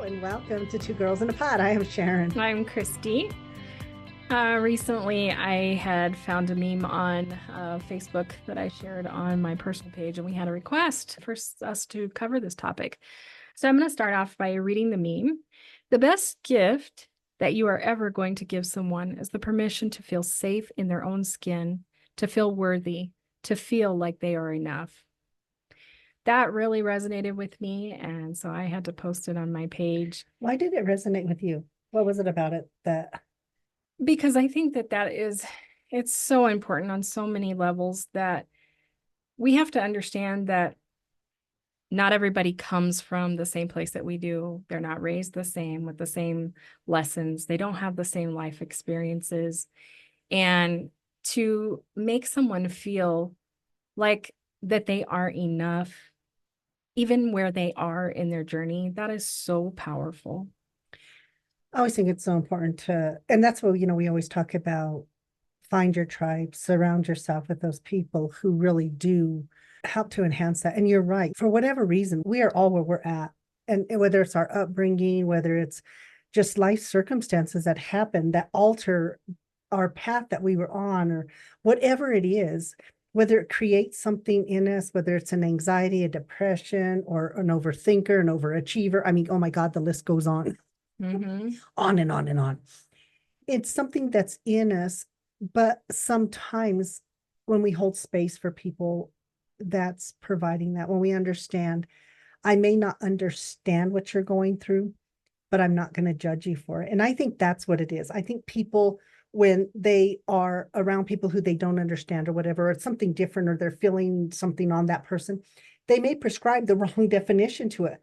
and welcome to Two Girls in a Pod. I am Sharon. I'm Christy. Recently, I had found a meme on Facebook that I shared on my personal page, and we had a request for us to cover this topic. So I'm going to start off by reading the meme. The best gift that you are ever going to give someone is the permission to feel safe in their own skin, to feel worthy, to feel like they are enough. That really resonated with me, and so I had to post it on my page. Why did it resonate with you? What was it about it that? Because I think it's so important on so many levels that we have to understand that not everybody comes from the same place that we do. They're not raised the same with the same lessons. They don't have the same life experiences. And to make someone feel like that they are enough, even where they are in their journey, that is so powerful. I always think it's so important and that's what, we always talk about find your tribe, surround yourself with those people who really do help to enhance that. And you're right. For whatever reason, we are all where we're at. And whether it's our upbringing, whether it's just life circumstances that happen that alter our path that we were on, or whatever it is, whether it creates something in us, whether it's an anxiety, a depression, or an overthinker, an overachiever. I mean, oh my God, the list goes on, on and on and on. It's something that's in us, but sometimes when we hold space for people that's providing that, when we understand, I may not understand what you're going through, but I'm not going to judge you for it. And I think that's what it is. I think people, when they are around people who they don't understand or whatever, or it's something different, or they're feeling something on that person, they may prescribe the wrong definition to it.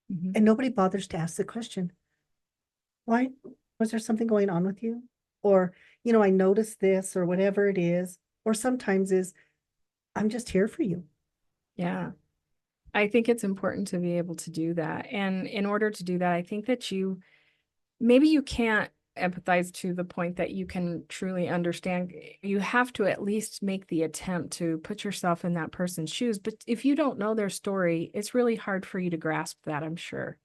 And nobody bothers to ask the question, why? Was there something going on with you? Or, I noticed this, or whatever it is. Or sometimes is, I'm just here for you. Yeah. I think it's important to be able to do that. And in order to do that, I think that maybe you can't empathize to the point that you can truly understand. You have to at least make the attempt to put yourself in that person's shoes. But if you don't know their story, it's really hard for you to grasp that, I'm sure.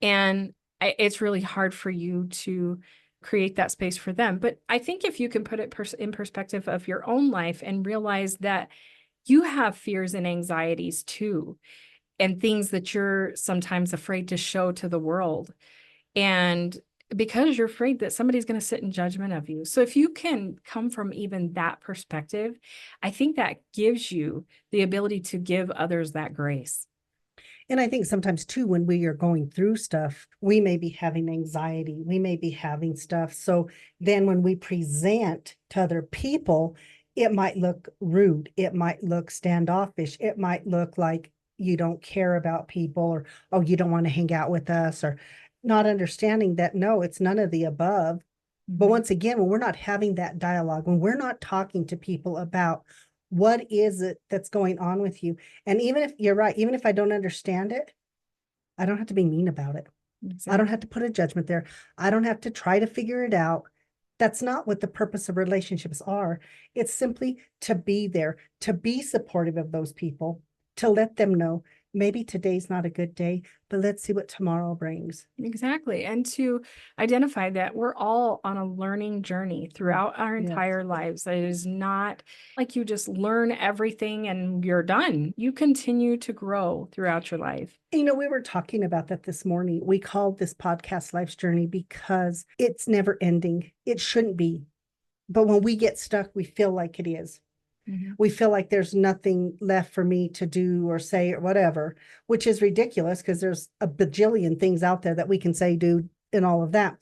And it's really hard for you to create that space for them. But I think if you can put it in perspective of your own life and realize that you have fears and anxieties too, and things that you're sometimes afraid to show to the world. And because you're afraid that somebody's going to sit in judgment of you. So if you can come from even that perspective, I think that gives you the ability to give others that grace. And I think sometimes too, when we are going through stuff, we may be having anxiety, we may be having stuff. So then when we present to other people, it might look rude, it might look standoffish, it might look like you don't care about people, or, oh, you don't want to hang out with us, or not understanding that, no, it's none of the above. But once again, when we're not having that dialogue, when we're not talking to people about what is it that's going on with you, and even if you're right, even if I don't understand it, I don't have to be mean about it. Exactly. I don't have to put a judgment there. I don't have to try to figure it out. That's not what the purpose of relationships are. It's simply to be there, to be supportive of those people, to let them know maybe today's not a good day, but let's see what tomorrow brings. Exactly. And to identify that we're all on a learning journey throughout our entire lives. It is not like you just learn everything and you're done. You continue to grow throughout your life. We were talking about that this morning. We called this podcast Life's Journey because it's never ending. It shouldn't be. But when we get stuck, we feel like it is. We feel like there's nothing left for me to do or say or whatever, which is ridiculous because there's a bajillion things out there that we can say, do, and all of that.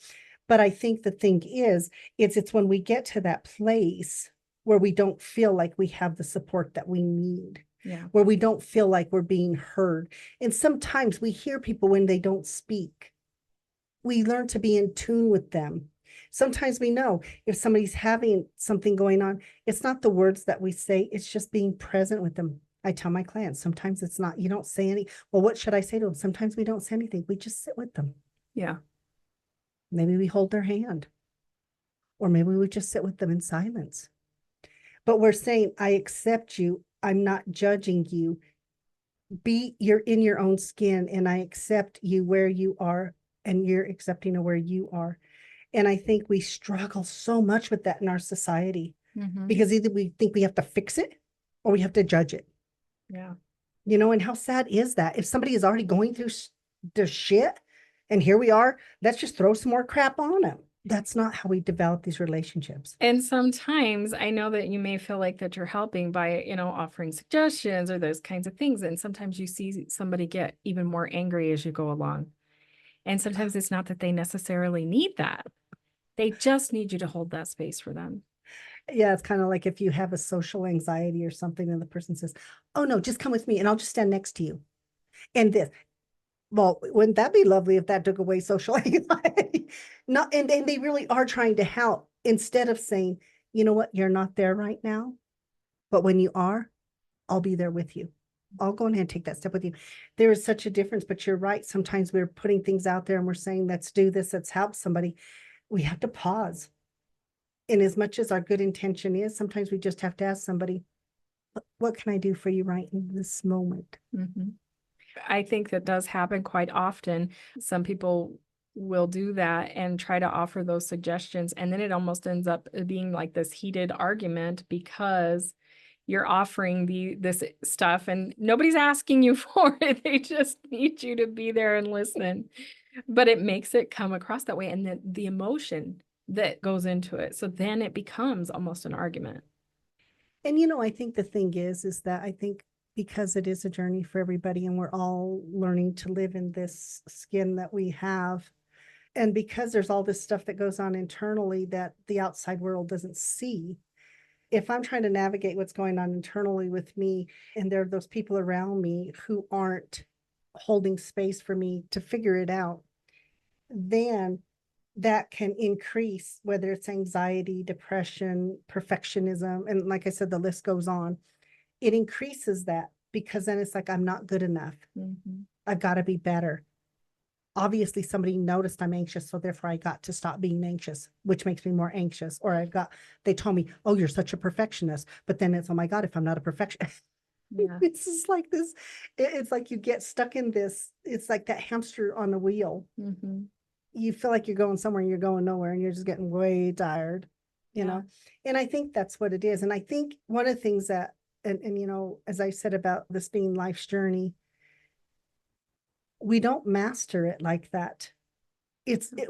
But I think the thing is, it's when we get to that place where we don't feel like we have the support that we need, where we don't feel like we're being heard. And sometimes we hear people when they don't speak. We learn to be in tune with them. Sometimes we know if somebody's having something going on, it's not the words that we say, it's just being present with them. I tell my clients, sometimes it's not, you don't say any, well, what should I say to them? Sometimes we don't say anything. We just sit with them. Yeah. Maybe we hold their hand, or maybe we just sit with them in silence. But we're saying, I accept you. I'm not judging you. you're in your own skin, and I accept you where you are, and you're accepting of where you are. And I think we struggle so much with that in our society Mhm. because either we think we have to fix it or we have to judge it. Yeah. And how sad is that? If somebody is already going through the shit and here we are, let's just throw some more crap on them. That's not how we develop these relationships. And sometimes I know that you may feel like that you're helping by, offering suggestions or those kinds of things. And sometimes you see somebody get even more angry as you go along. And sometimes it's not that they necessarily need that. They just need you to hold that space for them. Yeah, it's kind of like if you have a social anxiety or something, and the person says, "Oh no, just come with me and I'll just stand next to you." And this, well, wouldn't that be lovely if that took away social anxiety? Not, and they really are trying to help instead of saying, you know what, you're not there right now, but when you are, I'll be there with you. I'll go ahead and take that step with you. There is such a difference, but you're right. Sometimes we're putting things out there and we're saying, let's do this, let's help somebody. We have to pause. And as much as our good intention is, sometimes we just have to ask somebody, what can I do for you right in this moment? Mhm. I think that does happen quite often. Some people will do that and try to offer those suggestions, and then it almost ends up being like this heated argument because you're offering this stuff and nobody's asking you for it. They just need you to be there and listen. But it makes it come across that way, and the emotion that goes into it. So then it becomes almost an argument. And I think the thing is that I think because it is a journey for everybody and we're all learning to live in this skin that we have, and because there's all this stuff that goes on internally that the outside world doesn't see, if I'm trying to navigate what's going on internally with me, and there are those people around me who aren't holding space for me to figure it out, then that can increase, whether it's anxiety, depression, perfectionism, and like I said, the list goes on. It increases that because then it's like, I'm not good enough. Mhm. I've got to be better. Obviously, somebody noticed I'm anxious, so therefore I got to stop being anxious, which makes me more anxious. Or they told me, oh, you're such a perfectionist. But then it's, oh my God, if I'm not a perfectionist, Yeah. it's just like this. It's like you get stuck in this. It's like that hamster on the wheel. Mhm. You feel like you're going somewhere and you're going nowhere and you're just getting way tired, you Yeah. know? And I think that's what it is. And I think one of the things that, and as I said about this being life's journey, we don't master it like that.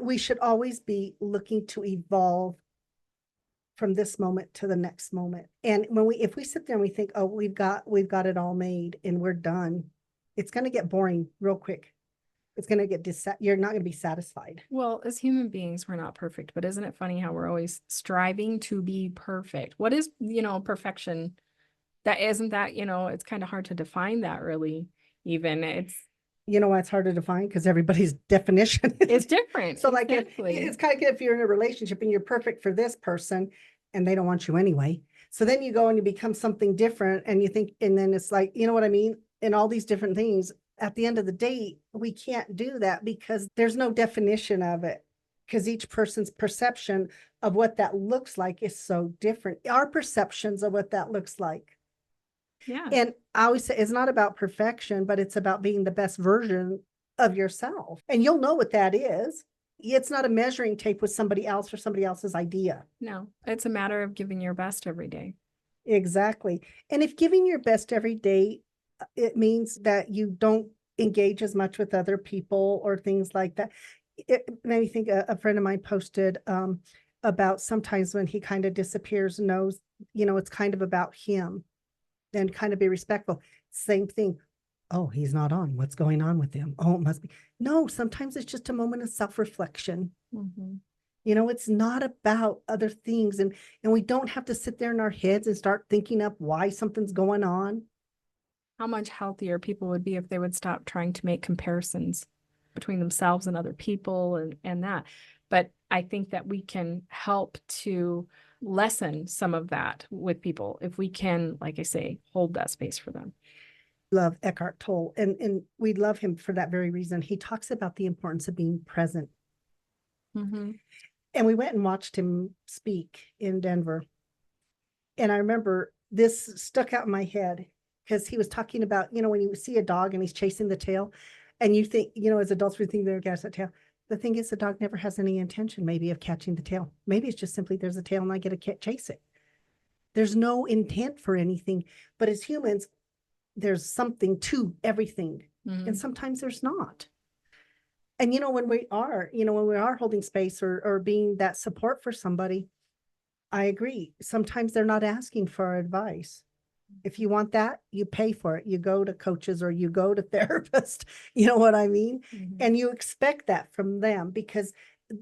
We should always be looking to evolve from this moment to the next moment. And if we sit there and we think, oh, we've got it all made and we're done, it's going to get boring real quick. It's going to get you're not going to be satisfied. Well, as human beings, we're not perfect, but isn't it funny how we're always striving to be perfect? What is, perfection? That isn't that, it's kind of hard to define that really, even. You know why it's harder to find? Because everybody's definition It's is different. so like Exactly. it's kind of good if you're in a relationship and you're perfect for this person and they don't want you anyway. So then you go and you become something different and you think, and then it's like, you know what I mean? And all these different things. At the end of the day, we can't do that because there's no definition of it. Because each person's perception of what that looks like is so different. Our perceptions of what that looks like. Yeah. And I always say it's not about perfection, but it's about being the best version of yourself. And you'll know what that is. It's not a measuring tape with somebody else or somebody else's idea. No, it's a matter of giving your best every day. Exactly. And if giving your best every day, it means that you don't engage as much with other people or things like that. It made me think a friend of mine posted about sometimes when he kind of disappears, knows, it's kind of about him and kind of be respectful. Same thing. Oh, he's not on. What's going on with him? Oh, it must be. No, sometimes it's just a moment of self-reflection. Mhm. It's not about other things. And we don't have to sit there in our heads and start thinking up why something's going on. How much healthier people would be if they would stop trying to make comparisons between themselves and other people and that. But I think that we can help to lessen some of that with people if we can, like I say, hold that space for them. Love Eckhart Tolle. And we love him for that very reason. He talks about the importance of being present. Mm-hmm. And we went and watched him speak in Denver. And I remember this stuck out in my head. because he was talking about, when you see a dog and he's chasing the tail, and you think, as adults, we think they're catching that tail. The thing is, the dog never has any intention, maybe, of catching the tail. Maybe it's just simply there's a tail and I get to chase it. There's no intent for anything. But as humans, there's something to everything. Mhm. And sometimes there's not. And when we are holding space or being that support for somebody, I agree. Sometimes they're not asking for our advice. If you want that, you pay for it. You go to coaches or you go to therapists, you know what I mean? Mhm. And you expect that from them because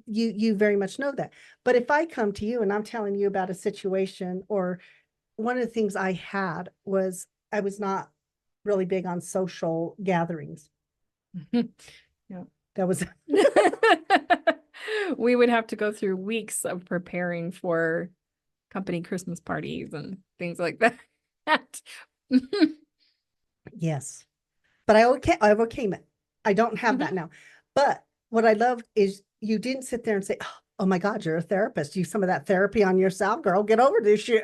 you very much know that. But if I come to you and I'm telling you about a situation, or one of the things I had was I was not really big on social gatherings. Yeah. That was We would have to go through weeks of preparing for company Christmas parties and things like that. yes. But I overcame it. I don't have that now. But what I love is you didn't sit there and say, oh my God, you're a therapist. Use some of that therapy on yourself, girl. Get over this shit.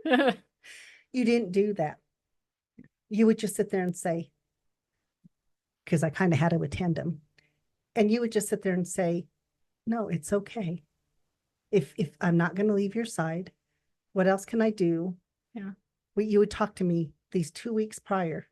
You didn't do that. You would just sit there and say, because I kind of had to attend them. And you would just sit there and say, no, it's okay. If I'm not going to leave your side, what else can I do? Yeah. You would talk to me these 2 weeks prior.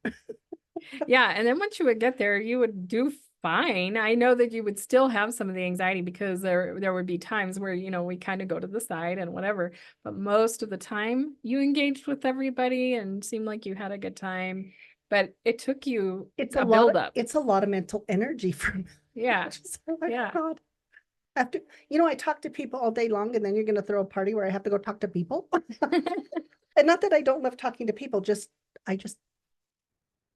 Yeah. And then once you would get there, you would do fine. I know that you would still have some of the anxiety because there would be times where, we kind of go to the side and whatever. But most of the time you engaged with everybody and seemed like you had a good time. But it took you a build up. It's a lot of mental energy for me. Yeah. Yeah. God. After, I talk to people all day long, and then you're going to throw a party where I have to go talk to people. And not that I don't love talking to people, I just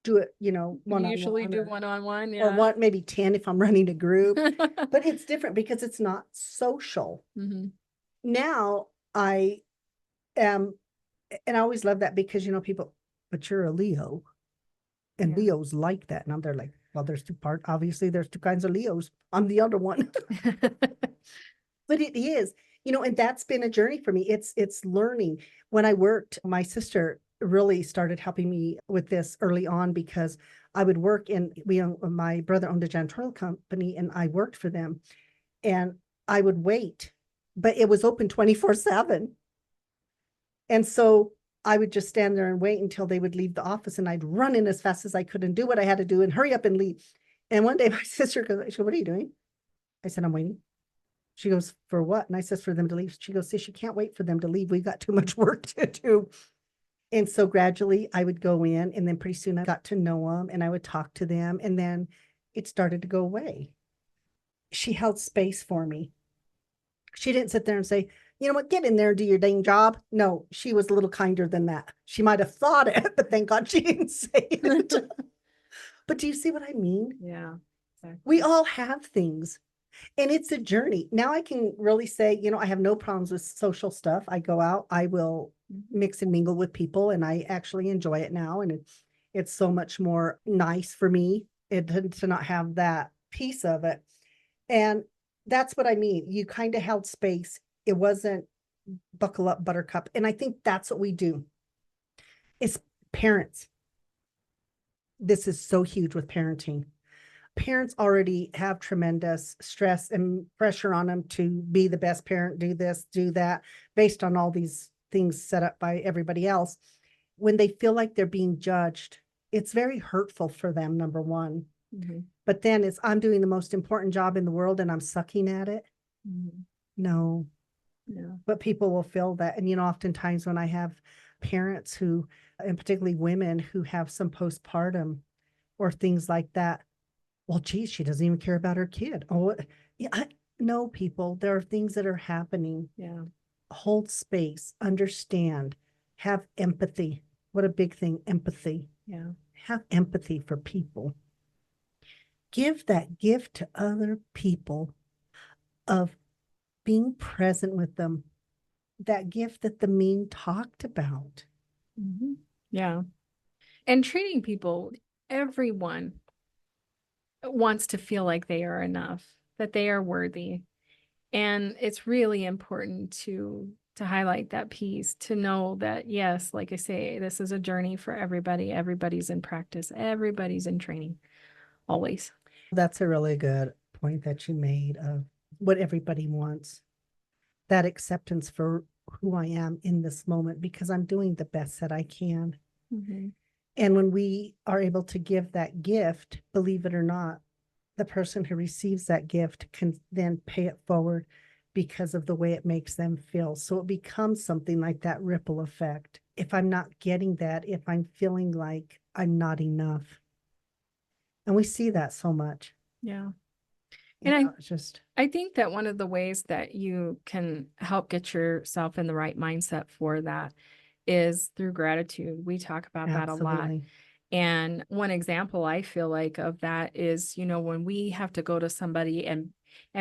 do it, one-on-one. Usually do one-on-one, or yeah. one, maybe 10 if I'm running a group. But it's different because it's not social. Mhm. Now I am, and I always love that because, people, but you're a Leo, and Yeah. Leos like that. And they're like, well, obviously there's two kinds of Leos. I'm the other one. But it is, and that's been a journey for me. It's learning. When I worked, my sister really started helping me with this early on because I would work my brother owned a janitorial company and I worked for them, and I would wait, but it was open 24/7. And so I would just stand there and wait until they would leave the office, and I'd run in as fast as I could and do what I had to do and hurry up and leave. And one day my sister goes, she goes, what are you doing? I said, I'm waiting. She goes, for what? And I says, for them to leave. She goes, sis, you can't wait for them to leave. We've got too much work to do. And so gradually I would go in, and then pretty soon I got to know them and I would talk to them, and then it started to go away. She held space for me. She didn't sit there and say, you know what, get in there and do your dang job. No, she was a little kinder than that. She might have thought it, but thank God she didn't say it. But do you see what I mean? Yeah, exactly. We all have things. And it's a journey. Now I can really say, I have no problems with social stuff. I go out, I will mix and mingle with people, and I actually enjoy it now. And it's so much more nice for me to not have that piece of it. And that's what I mean. You kind of held space. It wasn't buckle up, buttercup. And I think that's what we do. It's parents. This is so huge with parenting. Parents already have tremendous stress and pressure on them to be the best parent, do this, do that, based on all these things set up by everybody else. When they feel like they're being judged, it's very hurtful for them, number one. Mm-hmm. But then I'm doing the most important job in the world and I'm sucking at it. Mm-hmm. No. Yeah. But people will feel that. And, oftentimes when I have parents who, and particularly women who have some postpartum or things like that, well, geez, she doesn't even care about her kid. Oh, yeah, no, people, there are things that are happening. Yeah. Hold space, understand, have empathy. What a big thing, empathy. Yeah. Have empathy for people. Give that gift to other people of being present with them. That gift that the meme talked about. Mm-hmm. Yeah. And treating people, everyone wants to feel like they are enough, that they are worthy. And it's really important to to highlight that piece, to know that, yes, like I say, this is a journey for everybody. Everybody's in practice. Everybody's in training, always. That's a really good point that you made of what everybody wants. That acceptance for who I am in this moment, because I'm doing the best that I can. Mm-hmm. And when we are able to give that gift, believe it or not, the person who receives that gift can then pay it forward because of the way it makes them feel. So it becomes something like that ripple effect. If I'm not getting that, if I'm feeling like I'm not enough. And we see that so much. Yeah. You And know, it's just, I think that one of the ways that you can help get yourself in the right mindset for that is through gratitude. We talk about that a lot. absolutely. And one example I feel like of that is, when we have to go to somebody and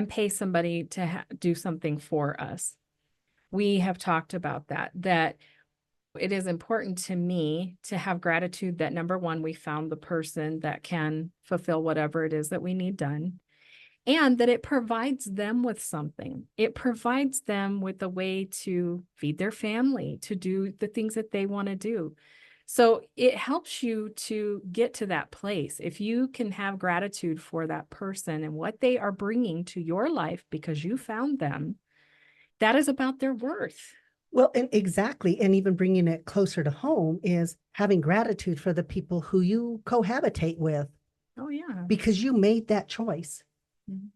pay somebody to do something for us. We have talked about that it is important to me to have gratitude that, number one, we found the person that can fulfill whatever it is that we need done, and that it provides them with something. It provides them with a way to feed their family, to do the things that they want to do. So it helps you to get to that place. If you can have gratitude for that person and what they are bringing to your life because you found them, that is about their worth. Well, and exactly. And even bringing it closer to home is having gratitude for the people who you cohabitate with Oh, yeah. because you made that choice. Mhm.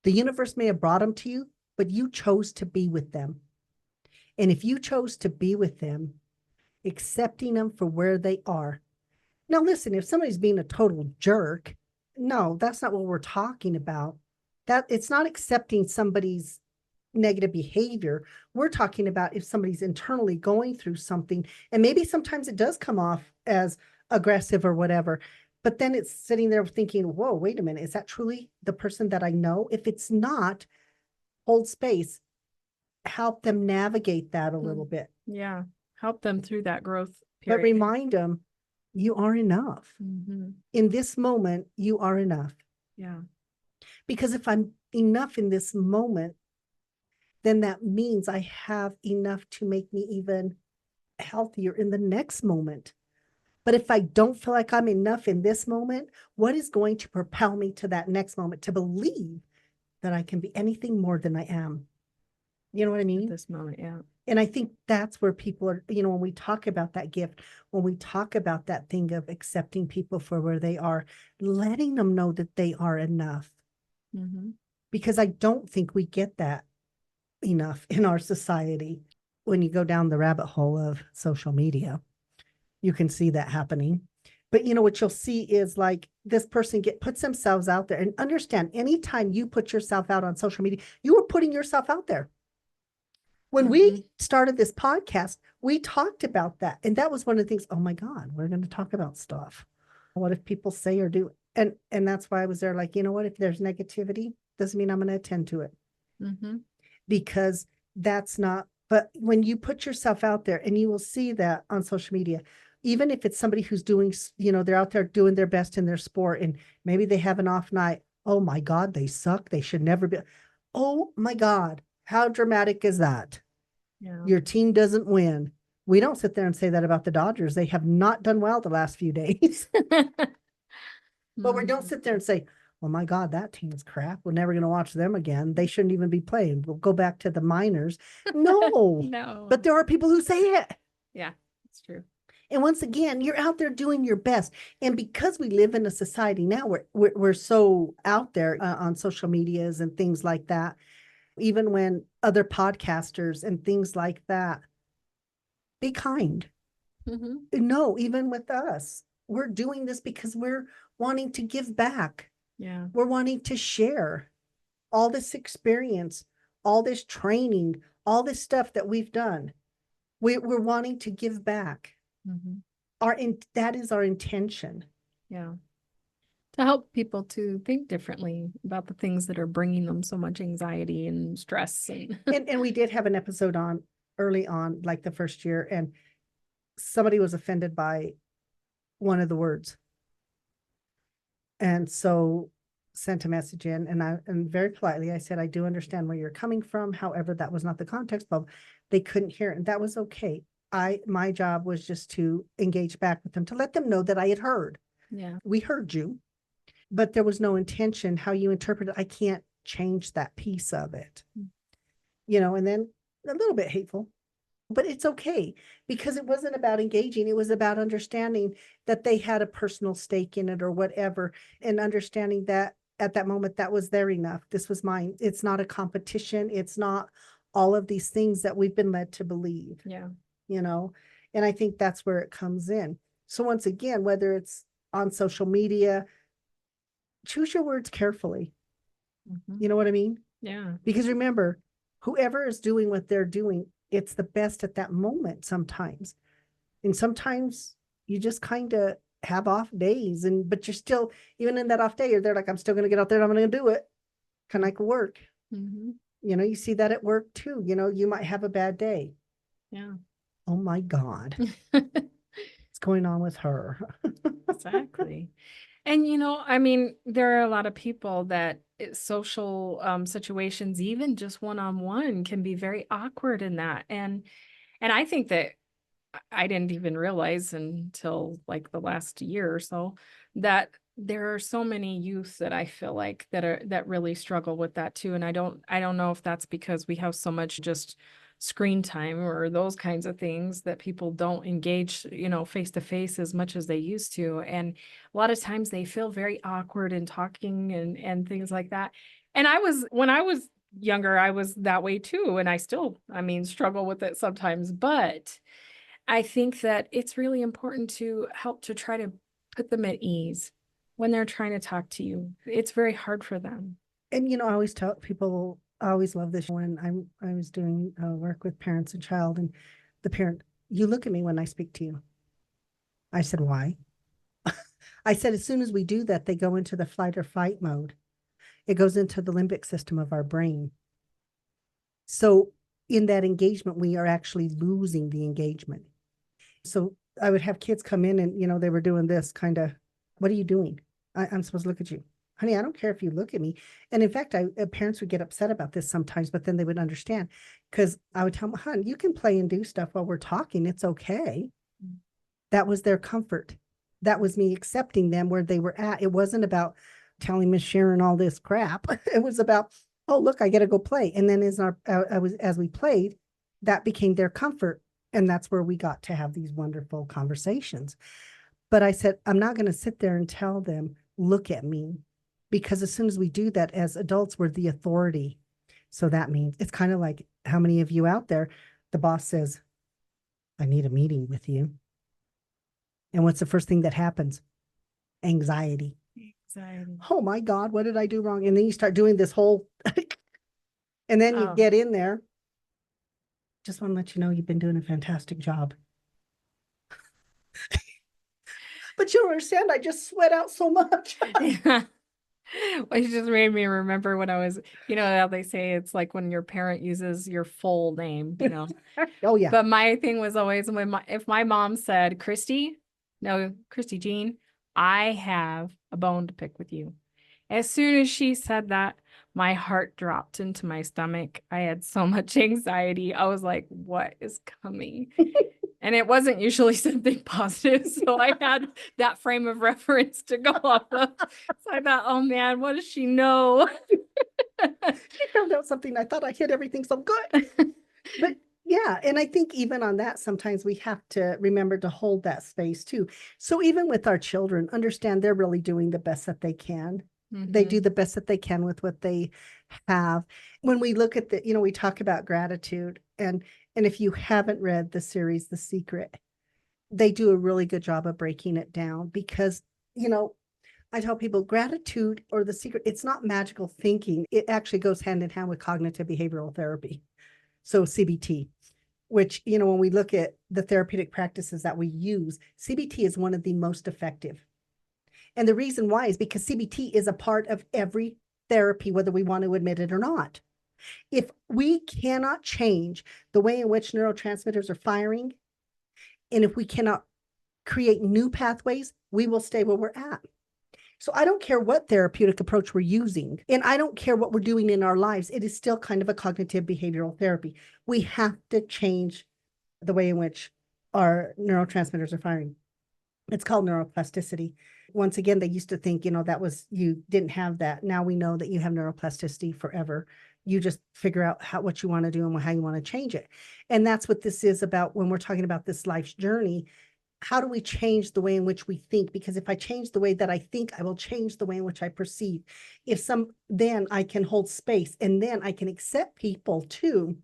The universe may have brought them to you, but you chose to be with them. And if you chose to be with them, accepting them for where they are. Now, listen, if somebody's being a total jerk, no, that's not what we're talking about. That it's not accepting somebody's negative behavior. We're talking about if somebody's internally going through something, and maybe sometimes it does come off as aggressive or whatever, but then it's sitting there thinking, whoa, wait a minute, is that truly the person that I know? If it's not, hold space, help them navigate that a little bit, Yeah. Help them through that growth but period. remind them you are enough. Mm-hmm. In this moment, you are enough. Yeah. Because if I'm enough in this moment, then that means I have enough to make me even healthier in the next moment. But if I don't feel like I'm enough in this moment, what is going to propel me to that next moment to believe that I can be anything more than I am? You know what I At mean? this moment, yeah. And I think that's where people are, when we talk about that gift, when we talk about that thing of accepting people for where they are, letting them know that they are enough. Mm-hmm. Because I don't think we get that enough in our society. When you go down the rabbit hole of social media, you can see that happening. But what you'll see is like this person puts themselves out there, and understand anytime you put yourself out on social media, you are putting yourself out there. When we started this podcast, we talked about that. And that was one of the things, oh my God, we're going to talk about stuff. What if people say or do? And that's why I was there like, you know what, if there's negativity, doesn't mean I'm going to attend to it. Mm-hmm. Because that's not, but when you put yourself out there, and you will see that on social media, even if it's somebody who's doing, they're out there doing their best in their sport, and maybe they have an off night. Oh my God, they suck. They should never be. Oh my God, how dramatic is that? Yeah. Your team doesn't win. We don't sit there and say that about the Dodgers. They have not done well the last few days. But we don't sit there and say, well, my God, that team's crap. We're never going to watch them again. They shouldn't even be playing. We'll go back to the minors. No. No. But there are people who say it. Yeah, it's true. And once again, you're out there doing your best. And because we live in a society now where we're so out there on social medias and things like that, even when other podcasters and things like that, be kind. Mm-hmm. No, even with us, we're doing this because we're wanting to give back. Yeah. We're wanting to share all this experience, all this training, all this stuff that we've done. We're wanting to give back. Mm-hmm. That is our intention. Yeah. To help people to think differently about the things that are bringing them so much anxiety and stress. And we did have an episode on early on, like the first year, and somebody was offended by one of the words. And so sent a message in, and very politely, I said, I do understand where you're coming from. However, that was not the context of, they couldn't hear it, and that was okay. My job was just to engage back with them, to let them know that I had heard. Yeah. We heard you, but there was no intention. How you interpret it, I can't change that piece of it. And then a little bit hateful, but it's okay, because it wasn't about engaging. It was about understanding that they had a personal stake in it or whatever, and understanding that at that moment, that was their enough. This was mine. It's not a competition. It's not all of these things that we've been led to believe. Yeah. And I think that's where it comes in. So once again, whether it's on social media, choose your words carefully. You know what I mean? Yeah. Because remember, whoever is doing what they're doing, it's the best at that moment sometimes. And sometimes you just kind of have off days, but you're still, even in that off day, they're like, I'm still going to get out there and I'm going to do it. Kind of like work. You see that at work too. You might have a bad day. Yeah. Oh my God. What's going on with her? Exactly. And, I mean, there are a lot of people that social situations, even just one-on-one, can be very awkward in that. And I think that I didn't even realize until like the last year or so that there are so many youth that I feel like that really struggle with that too. And I don't know if that's because we have so much just screen time or those kinds of things that people don't engage, face to face as much as they used to. And a lot of times they feel very awkward in talking and things like that. And when I was younger, I was that way too. And I still, struggle with it sometimes, but I think that it's really important to help to try to put them at ease when they're trying to talk to you. It's very hard for them. And I always tell people, I always love this when I was doing work with parents and child, and the parent, you look at me when I speak to you. I said, why? I said, as soon as we do that, they go into the flight or fight mode. It goes into the limbic system of our brain. So in that engagement, we are actually losing the engagement. So I would have kids come in and, they were doing this kind of, what are you doing? I'm supposed to look at you. Honey, I don't care if you look at me. And in fact, parents would get upset about this sometimes, but then they would understand, because I would tell them, hon, you can play and do stuff while we're talking. It's okay. That was their comfort. That was me accepting them where they were at. It wasn't about telling Miss Sharon all this crap. It was about, oh, look, I got to go play. And then as we played, that became their comfort. And that's where we got to have these wonderful conversations. But I said, I'm not going to sit there and tell them, look at me. Because as soon as we do that as adults, we're the authority. So that means it's kind of like, how many of you out there, the boss says, I need a meeting with you. And what's the first thing that happens? Anxiety. Oh my God, what did I do wrong? And then you start doing this whole, and then you get in there. Just want to let you know you've been doing a fantastic job. But you don't understand, I just sweat out so much. Yeah. Well, you just made me remember when I was, how they say it's like when your parent uses your full name, Oh yeah. But my thing was always if my mom said, Christy Jean, I have a bone to pick with you. As soon as she said that, my heart dropped into my stomach. I had so much anxiety. I was like, what is coming? And it wasn't usually something positive. So I had that frame of reference to go off of. So I thought, oh man, what does she know? She found out something. I thought I hit everything so good. But yeah, and I think even on that, sometimes we have to remember to hold that space too. So even with our children, understand they're really doing the best that they can. They do the best that they can with what they have. When we look at we talk about gratitude, and if you haven't read the series, The Secret, they do a really good job of breaking it down, because, I tell people gratitude or the secret, it's not magical thinking. It actually goes hand in hand with cognitive behavioral therapy. So CBT, which, when we look at the therapeutic practices that we use, CBT is one of the most effective. And the reason why is because CBT is a part of every therapy, whether we want to admit it or not. If we cannot change the way in which neurotransmitters are firing, and if we cannot create new pathways, we will stay where we're at. So I don't care what therapeutic approach we're using, and I don't care what we're doing in our lives. It is still kind of a cognitive behavioral therapy. We have to change the way in which our neurotransmitters are firing. It's called neuroplasticity. Once again, they used to think, that was, you didn't have that. Now we know that you have neuroplasticity forever. You just figure out what you want to do and how you want to change it. And that's what this is about when we're talking about this life's journey. How do we change the way in which we think? Because if I change the way that I think, I will change the way in which I perceive. Then I can hold space, and then I can accept people too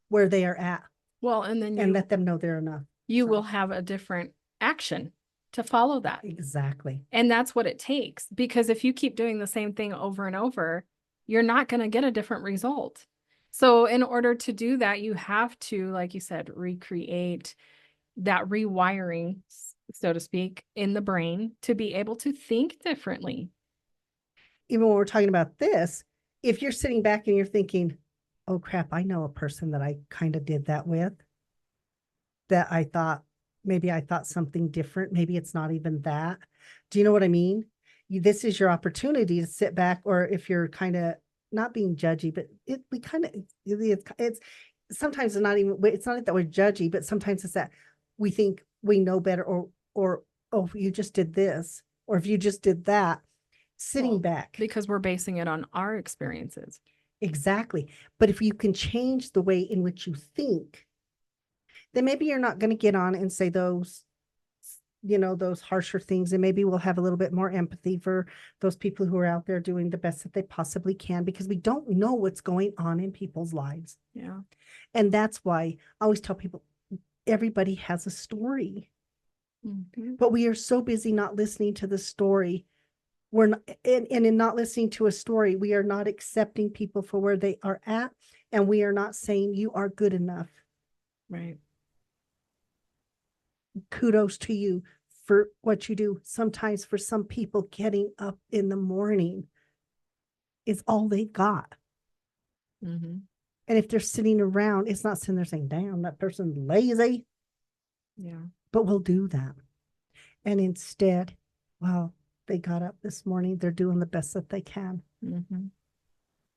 where they are at. Well, and then and let them know they're enough. You will have a different action to follow that. Exactly. And that's what it takes. Because if you keep doing the same thing over and over, you're not going to get a different result. So in order to do that, you have to, like you said, recreate that rewiring, so to speak, in the brain to be able to think differently. Even when we're talking about this, if you're sitting back and you're thinking, oh crap, I know a person that I kind of did that with, that I thought something different. Maybe it's not even that. Do you know what I mean? This is your opportunity to sit back, or if you're kind of not being judgy, but it's sometimes it's not that we're judgy, but sometimes it's that we think we know better, or oh, you just did this, or if you just did that, sitting back. Because we're basing it on our experiences. Exactly. But if you can change the way in which you think, then maybe you're not going to get on and say those harsher things. And maybe we'll have a little bit more empathy for those people who are out there doing the best that they possibly can, because we don't know what's going on in people's lives. Yeah. And that's why I always tell people, everybody has a story, but we are so busy not listening to the story. We're not, and in not listening to a story, we are not accepting people for where they are at. And we are not saying you are good enough. Right. Kudos to you for what you do. Sometimes for some people, getting up in the morning is all they got. Mm-hmm. And if they're sitting around, it's not sitting there saying, damn, that person's lazy. Yeah. But we'll do that. And instead, well, they got up this morning. They're doing the best that they can. Mm-hmm.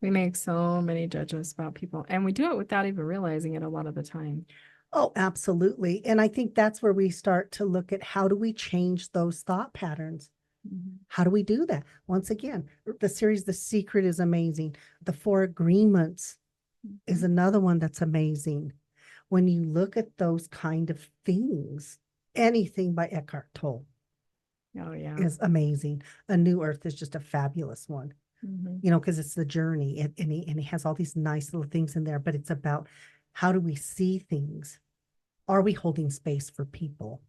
We make so many judgments about people, and we do it without even realizing it a lot of the time. Oh, absolutely. And I think that's where we start to look at, how do we change those thought patterns? Mm-hmm. How do we do that? Once again, the series The Secret is amazing. The 4 Agreements is another one that's amazing. When you look at those kind of things, anything by Eckhart Tolle is amazing. A New Earth is just a fabulous one. Because it's the journey, and he has all these nice little things in there, but it's about, how do we see things? Are we holding space for people?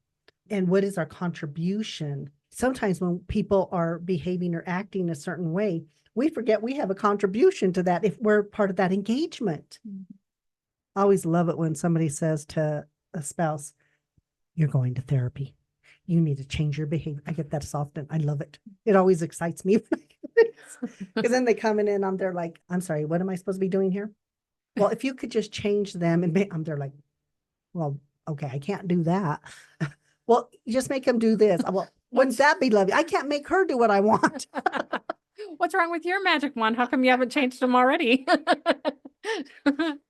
And what is our contribution? Sometimes when people are behaving or acting a certain way, we forget we have a contribution to that if we're part of that engagement. I always love it when somebody says to a spouse, you're going to therapy. You need to change your behavior. I get that so often. I love it. It always excites me. Because then they come in and they're like, I'm sorry, what am I supposed to be doing here? Well, if you could just change them, and they're like, well, okay, I can't do that. Well, you just make them do this. Well, wouldn't that be lovely? I can't make her do what I want. What's wrong with your magic wand? How come you haven't changed them already?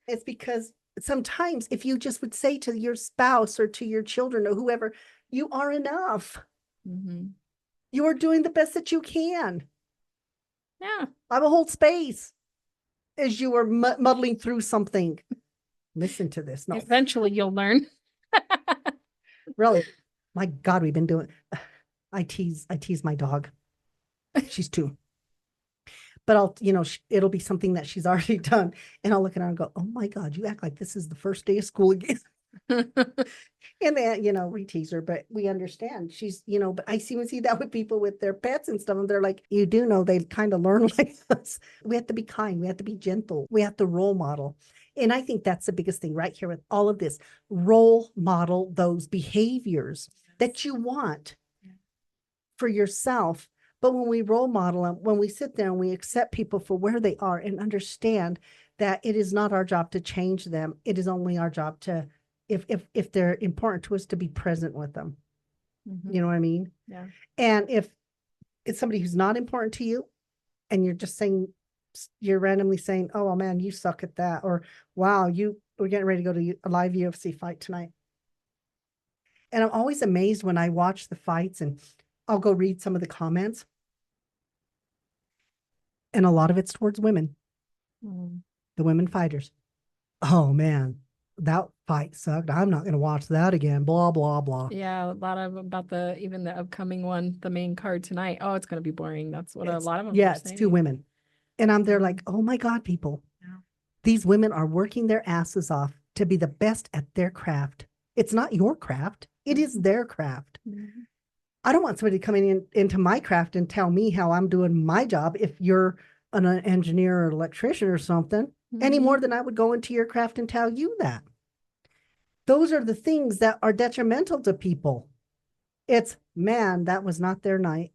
It's because sometimes if you just would say to your spouse or to your children or whoever, you are enough. You are doing the best that you can. Yeah. I will hold space as you are muddling through something. Listen to this. No. Eventually you'll learn. Really. My God, we've been doing, I tease my dog. She's 2. But it'll be something that she's already done. And I'll look at her and go, oh my God, you act like this is the first day of school again. And then, we tease her, but we understand she's, but I see that with people with their pets and stuff. And they're like, you do know they kind of learn like us. We have to be kind. We have to be gentle. We have to role model. And I think that's the biggest thing right here with all of this. Role model those behaviors that you want for yourself. But when we role model them, when we sit there and we accept people for where they are and understand that it is not our job to change them, it is only our job to, if they're important to us, to be present with them. You know what I mean? Yeah. And if it's somebody who's not important to you, and you're just saying, you're randomly saying, oh man, you suck at that, or wow, we're getting ready to go to a live UFC fight tonight. And I'm always amazed when I watch the fights and I'll go read some of the comments. And a lot of it's towards women, the women fighters. Oh man, that fight sucked. I'm not going to watch that again. Blah, blah, blah. Yeah, a lot of about even the upcoming one, the main card tonight. Oh, it's going to be boring. That's what a lot of them are it's saying. 2 women. And I'm there like, oh my God, people. Yeah. These women are working their asses off to be the best at their craft. It's not your craft. It is their craft. Mm-hmm. I don't want somebody coming into my craft and tell me how I'm doing my job if you're an engineer or electrician or something, any more than I would go into your craft and tell you that. Those are the things that are detrimental to people. It's, man, that was not their night.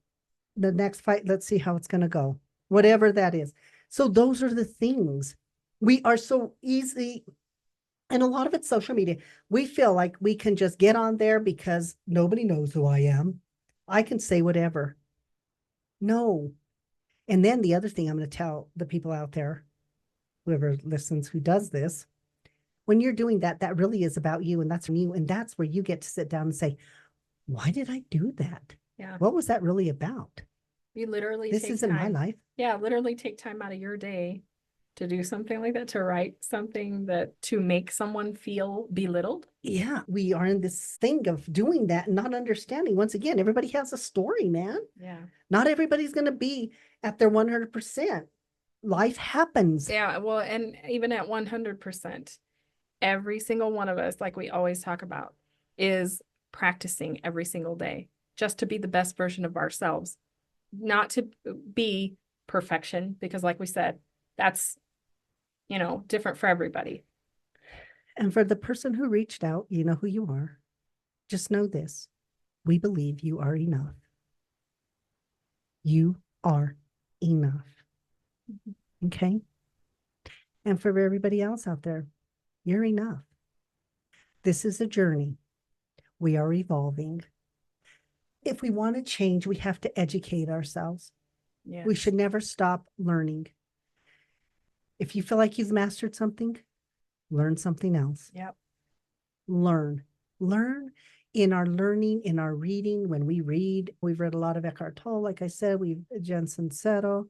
The next fight, let's see how it's going to go, whatever that is. So those are the things. We are so easy, and a lot of it's social media. We feel like we can just get on there because nobody knows who I am. I can say whatever. No. And then the other thing I'm going to tell the people out there, whoever listens, who does this, when you're doing that, that really is about you, and that's from you. And that's where you get to sit down and say, why did I do that? Yeah. What was that really about? You literally This isn't my life. Yeah, literally take time out of your day to do something like that, to write something that to make someone feel belittled. Yeah, we are in this thing of doing that and not understanding. Once again, everybody has a story, man. Yeah. Not everybody's going to be at their 100%. Life happens. Yeah, well, and even at 100%, every single one of us, like we always talk about, is practicing every single day just to be the best version of ourselves, not to be perfection, because like we said, that's, different for everybody. And for the person who reached out, you know who you are. Just know this. We believe you are enough. You are enough. Okay? And for everybody else out there, you're enough. This is a journey. We are evolving. If we want to change, we have to educate ourselves. Yes. We should never stop learning. If you feel like you've mastered something, learn something else. Yep. Learn in our learning, in our reading. When we read, we've read a lot of Eckhart Tolle, like I said, we've Jen Sincero,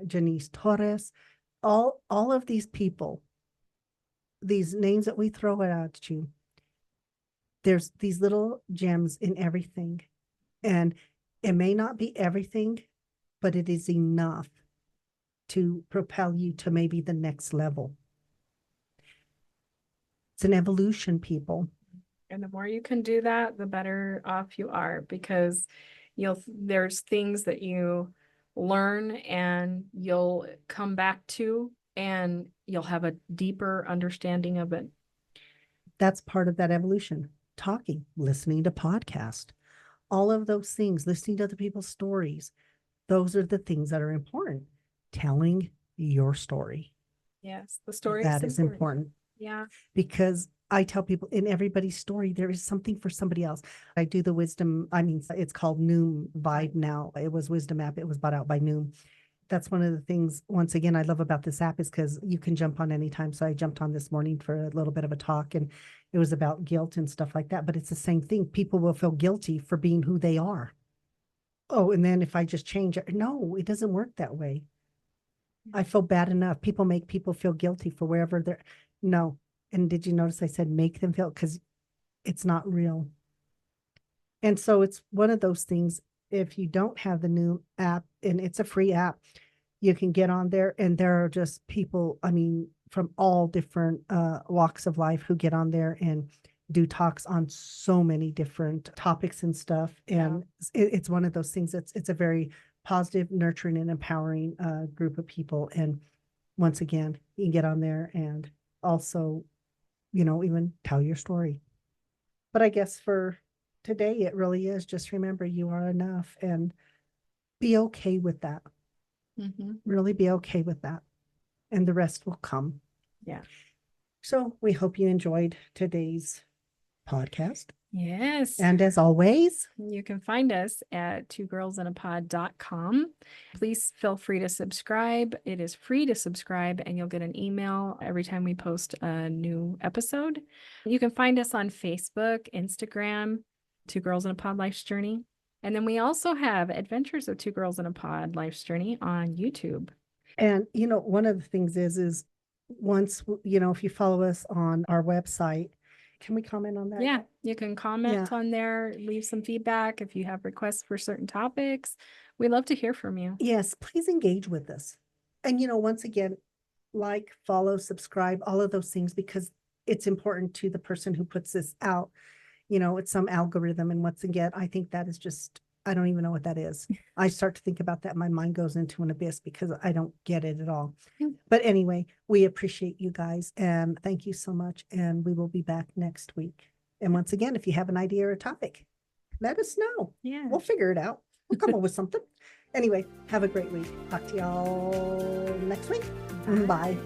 Janice Torres, all of these people, these names that we throw at you. There's these little gems in everything. And it may not be everything, but it is enough to propel you to maybe the next level. It's an evolution, people. And the more you can do that, the better off you are, because there's things that you learn and you'll come back to, and you'll have a deeper understanding of it. That's part of that evolution. Talking, listening to podcasts, all of those things, listening to other people's stories. Those are the things that are important. Telling your story. Yes, the story that is important. Yeah. Because I tell people, in everybody's story, there is something for somebody else. I do the wisdom, it's called Noom Vibe now. It was Wisdom app. It was bought out by Noom. That's one of the things, once again, I love about this app is because you can jump on anytime. So I jumped on this morning for a little bit of a talk, and it was about guilt and stuff like that. But it's the same thing. People will feel guilty for being who they are. Oh, and then if I just change it, no, it doesn't work that way. I feel bad enough. People make people feel guilty for wherever they're. No. And did you notice I said make them feel, because it's not real. And so it's one of those things. If you don't have the new app, and it's a free app, you can get on there, and there are just people, from all different walks of life who get on there and do talks on so many different topics and stuff. And it's one of those things it's a very positive, nurturing, and empowering group of people. And once again, you can get on there and also, even tell your story. But I guess for today, it really is just remember you are enough, and be okay with that. Mm-hmm. Really be okay with that. And the rest will come. Yeah. So we hope you enjoyed today's podcast. Yes. And as always, You can find us at twogirlsinapod.com. Please feel free to subscribe. It is free to subscribe, and you'll get an email every time we post a new episode. You can find us on Facebook, Instagram, Two Girls in a Pod Life's Journey. And then we also have Adventures of Two Girls in a Pod Life's Journey on YouTube. and one of the things is once, if you follow us on our website, can we comment on that? Yeah, you can comment on there, leave some feedback if you have requests for certain topics. We love to hear from you. Yes, please engage with us. And, once again, like, follow, subscribe, all of those things, because it's important to the person who puts this out. It's some algorithm. And once again, I think that is just, I don't even know what that is. I start to think about that. My mind goes into an abyss because I don't get it at all. But anyway, we appreciate you guys and thank you so much. And we will be back next week. And once again, if you have an idea or a topic, let us know. Yeah. We'll figure it out. We'll come up with something. Anyway, have a great week. Talk to y'all next week. Bye.